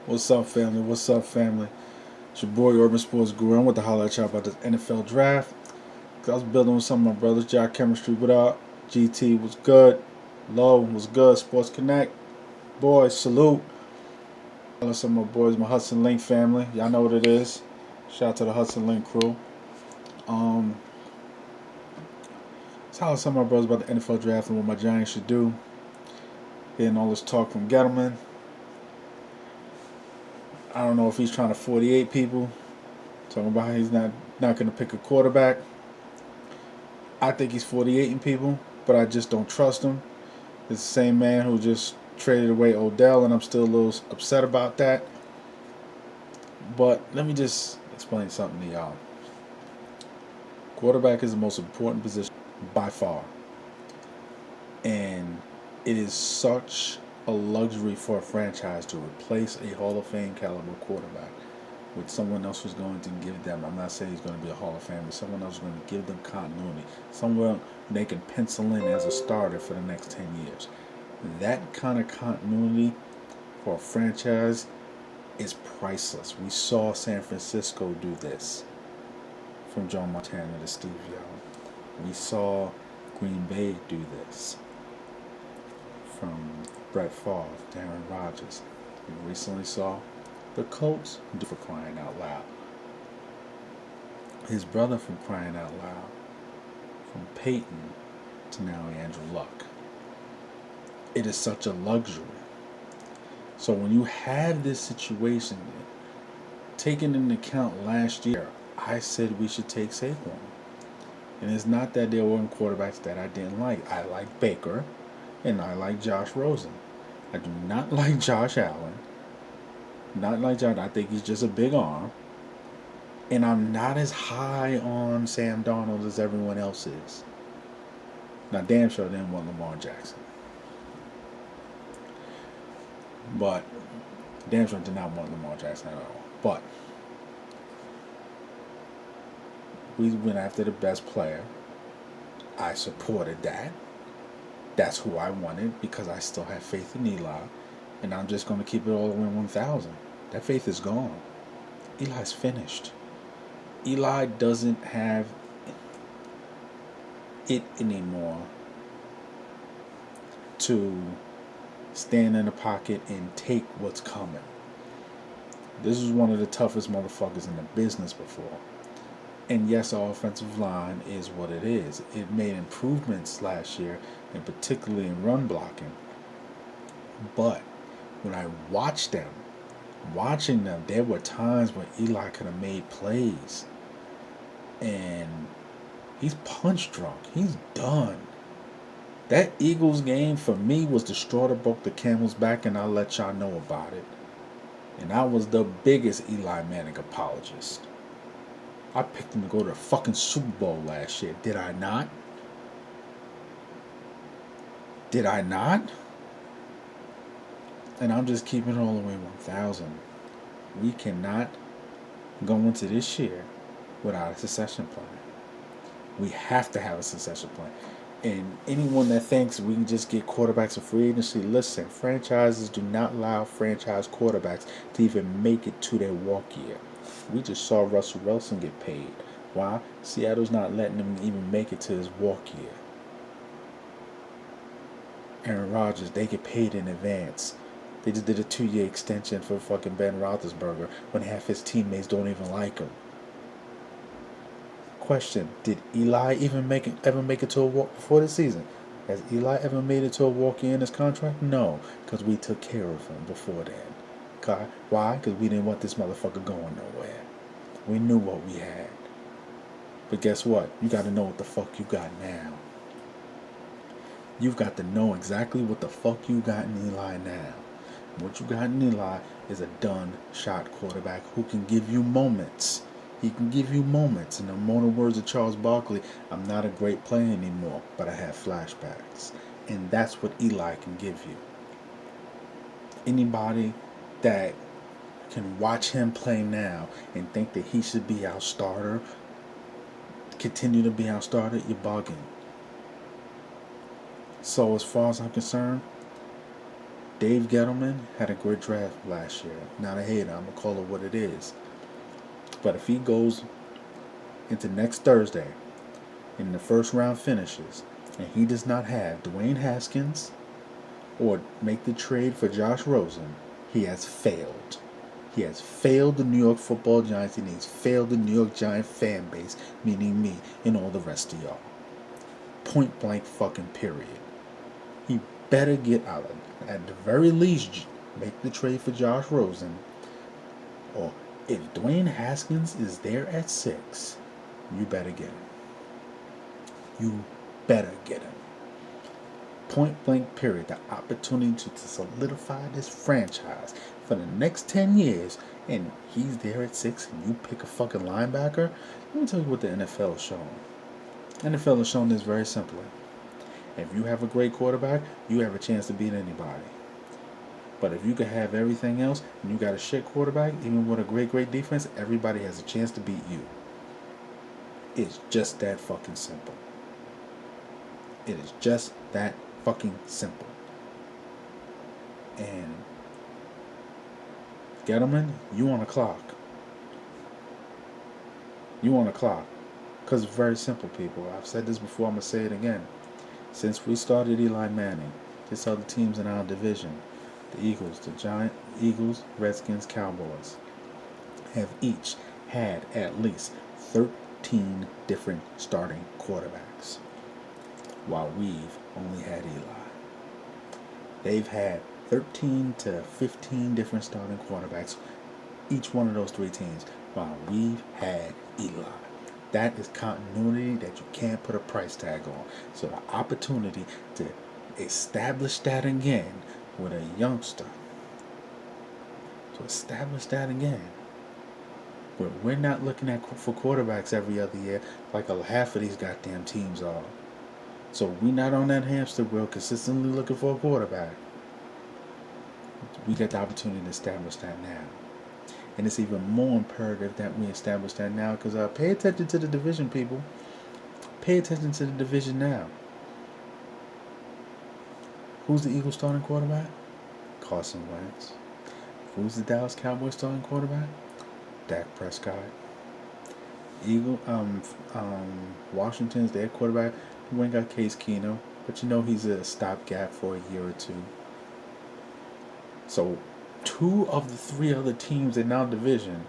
What's up, family? What's up, family? It's your boy Urban Sports Guru. I want to holler at y'all about this NFL draft. Cause I was building with some of my brothers. Jack Chemistry, what up? GT was good. Low was good. Sports Connect. Boys, salute. Holler at some of my boys, my Hudson Link family. Y'all know what it is. Shout out to the Hudson Link crew. Um, let's holler at some of my brothers about the NFL draft and what my Giants should do. Getting all this talk from Gettleman. I don't know if he's trying to 48 people. Talking about how he's not going to pick a quarterback. I think he's 48ing people, but I just don't trust him. It's the same man who just traded away Odell, and I'm still a little upset about that. But let me just explain something to y'all. Quarterback is the most important position by far. And it is such a luxury for a franchise to replace a Hall of Fame caliber quarterback with someone else who's going to give them, I'm not saying he's going to be a Hall of Fame, but someone else is going to give them continuity. Someone they can pencil in as a starter for the next 10 years. That kind of continuity for a franchise is priceless. We saw San Francisco do this from Joe Montana to Steve Young. We saw Green Bay do this from Brett Favre, Darren Rodgers. We recently saw the Colts do for crying out loud. His brother from crying out loud. From Peyton to now Andrew Luck. It is such a luxury. So when you have this situation, taking into account last year, I said we should take Saquon. And it's not that there weren't quarterbacks that I didn't like. I like Baker, and I like Josh Rosen. I do not like Josh Allen. Not like Josh. I think he's just a big arm. And I'm not as high on Sam Darnold as everyone else is. Now, damn sure I didn't want Lamar Jackson. But damn sure I did not want Lamar Jackson at all. But we went after the best player. I supported that. That's who I wanted because I still have faith in Eli. And I'm just going to keep it all the way 1,000. That faith is gone. Eli's finished. Eli doesn't have it anymore to stand in the pocket and take what's coming. This is one of the toughest motherfuckers in the business before. And yes, our offensive line is what it is. It made improvements last year, and particularly in run blocking. But when I watched them, there were times when Eli could have made plays. And he's punch drunk. He's done. That Eagles game for me was the straw that broke the camel's back, and I'll let y'all know about it. And I was the biggest Eli Manning apologist. I picked him to go to the fucking Super Bowl last year. Did I not? Did I not? And I'm just keeping it all the way 1,000. We cannot go into this year without a succession plan. We have to have a succession plan. And anyone that thinks we can just get quarterbacks in free agency, listen, franchises do not allow franchise quarterbacks to even make it to their walk year. We just saw Russell Wilson get paid. Why? Seattle's not letting him even make it to his walk year. Aaron Rodgers, they get paid in advance. They just did a 2-year extension for fucking Ben Roethlisberger when half his teammates don't even like him. Question: did Eli ever make it to a walk before the season? Has Eli ever made it to a walk year in his contract? No, because we took care of him before then. Okay? Why? Because we didn't want this motherfucker going nowhere. We knew what we had. But guess what? You got to know what the fuck you got now. You've got to know exactly what the fuck you got in Eli now. What you got in Eli is a done shot quarterback who can give you moments. He can give you moments. In the immortal words of Charles Barkley, I'm not a great player anymore, but I have flashbacks. And that's what Eli can give you. Anybody that can watch him play now and think that he should be our starter, continue to be our starter, you're bugging. So as far as I'm concerned, Dave Gettleman had a great draft last year. Not a hater, I'm going to call it what it is. But if he goes into next Thursday and the first round finishes and he does not have Dwayne Haskins or make the trade for Josh Rosen, he has failed. He has failed the New York Football Giants and he's failed the New York Giant fan base, meaning me and all the rest of y'all. Point blank fucking period. He better get out. At the very least, make the trade for Josh Rosen. Or if Dwayne Haskins is there at 6, you better get him. You better get him. Point blank period. The opportunity to solidify this franchise for the next 10 years, and he's there at 6, and you pick a fucking linebacker. Let me tell you what the NFL is showing. The NFL is showing this very simply. If you have a great quarterback, you have a chance to beat anybody. But if you can have everything else and you got a shit quarterback, even with a great defense, everybody has a chance to beat you. It's just that fucking simple. It is just that fucking simple. And Gettleman, you on the clock. You on the clock. Because it's very simple, people. I've said this before, I'm going to say it again. Since we started Eli Manning, this other teams in our division, the Eagles, the Giants, Eagles, Redskins, Cowboys, have each had at least 13 different starting quarterbacks, while we've only had Eli. They've had 13 to 15 different starting quarterbacks, each one of those 3 teams, while we've had Eli. That is continuity that you can't put a price tag on. So the opportunity to establish that again with a youngster, to establish that again, where we're not looking at for quarterbacks every other year like half of these goddamn teams are. So we're not on that hamster wheel consistently looking for a quarterback. We get the opportunity to establish that now. And it's even more imperative that we establish that now because pay attention to the division, people. Pay attention to the division now. Who's the Eagles starting quarterback? Carson Wentz. Who's the Dallas Cowboys starting quarterback? Dak Prescott. Washington's their quarterback. We ain't got Case Keenum, but you know he's a stopgap for a year or two. So 2 of the 3 other teams in our division,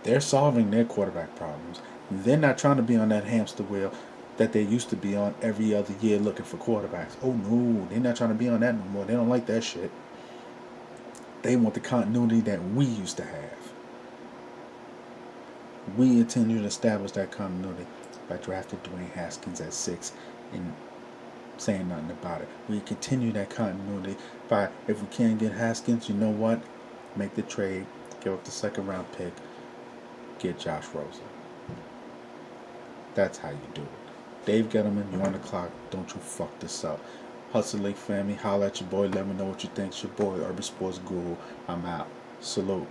they're solving their quarterback problems. They're not trying to be on that hamster wheel that they used to be on every other year looking for quarterbacks. Oh no, they're not trying to be on that no more. They don't like that shit. They want the continuity that we used to have. We intend to establish that continuity by drafting Dwayne Haskins at 6 and saying nothing about it. We continue that continuity by, if we can't get Haskins, you know what? Make the trade, give up the 2nd round pick, get Josh Rosen. That's how you do it. Dave Gettleman, you're on the clock. Don't you fuck this up. Hudson Lake family, holla at your boy. Let me know what you think. It's your boy, Urban Sports Guru. I'm out. Salute.